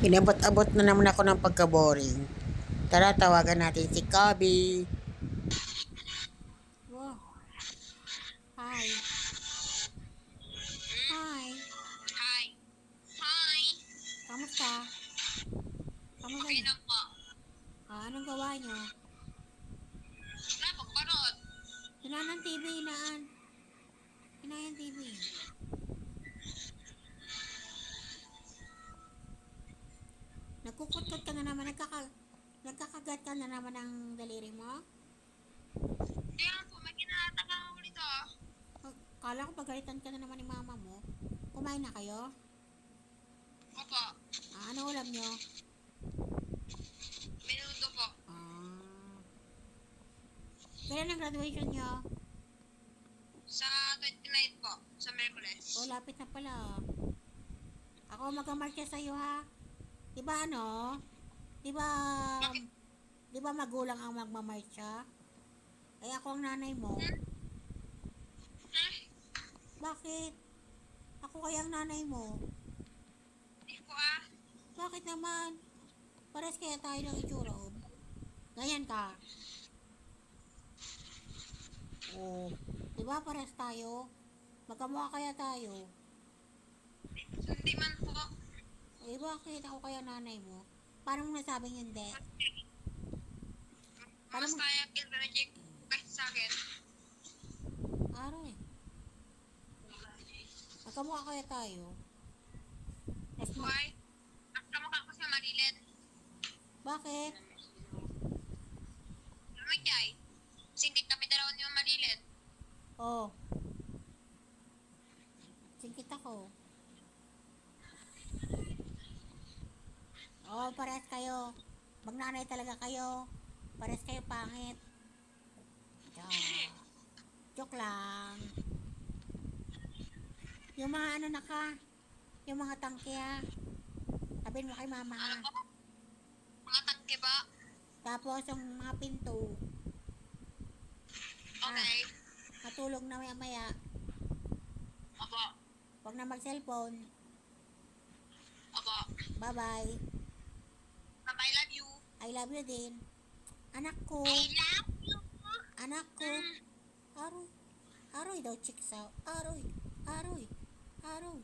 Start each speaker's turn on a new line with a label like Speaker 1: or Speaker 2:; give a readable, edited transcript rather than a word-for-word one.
Speaker 1: Inabot-abot na naman ako ng pagka-boring. Tara, tawagan natin si Kabi.
Speaker 2: Wow. Hi. Hi.
Speaker 3: Hi. Hi.
Speaker 2: Kamusta? Kamusta
Speaker 3: Okay
Speaker 2: niyo?
Speaker 3: na po.
Speaker 2: Anong gawa niyo?
Speaker 3: Napagpanood.
Speaker 2: Hinaan ng TV, hinaan. Hinaan yung TV. Nagkukutkot ka na naman, nagkakagat ka na naman ng daliri mo?
Speaker 3: Kaya po, may kinataka ako dito.
Speaker 2: Kala ko pagalitan ka na naman ni mama mo. Kumain na kayo?
Speaker 3: Opo.
Speaker 2: Ano ulam niyo?
Speaker 3: Minuto po.
Speaker 2: Kailan ang graduation niyo?
Speaker 3: Sa 29 po. Sa Merkules.
Speaker 2: Lapit na pala. Ako mag-marcha sa'yo ha. Diba ano? Diba,
Speaker 3: Bakit?
Speaker 2: diba magulang ang magmamarcha? Ay ako ang nanay mo.
Speaker 3: Eh?
Speaker 2: Bakit? Ako kaya ang nanay mo.
Speaker 3: Hindi po ah.
Speaker 2: Bakit naman? Pares kaya tayo ng itsura oh. Ganyan ka. Oh, diba pares tayo? Magkamukha kaya tayo?
Speaker 3: Hindi man po.
Speaker 2: Eh bakit ako kaya nanay mo? Paano mo nasabing hindi? Paano
Speaker 3: Mas
Speaker 2: mo?
Speaker 3: kaya kinreject kahit sa akin.
Speaker 2: Aray. Magkamukha kaya tayo? Yes, mo.
Speaker 3: Why? Ang kamukha ko sa Marilyn.
Speaker 2: Bakit?
Speaker 3: Lumigay. Singkit kami dalawa ni Marilyn.
Speaker 2: Oh. Singkit ako. Oh, parehas kayo. Magnanay talaga kayo. Parehas kayo pangit. Joke lang. Yung mga ano na ka, yung mga tangke ha. Sabihin mo kay mama ha.
Speaker 3: Ano po? Mga tangke ba?
Speaker 2: Tapos yung mga pinto,
Speaker 3: Okay.
Speaker 2: matulog na maya maya.
Speaker 3: Opo.
Speaker 2: Huwag na mag-cellphone.
Speaker 3: Opo.
Speaker 2: Bye bye.
Speaker 3: I love you.
Speaker 2: I love you din. Anak ko.
Speaker 3: I love you.
Speaker 2: Anak ko. Aroy. Aroy daw chicks out. Aroy. Aroy. Aroy.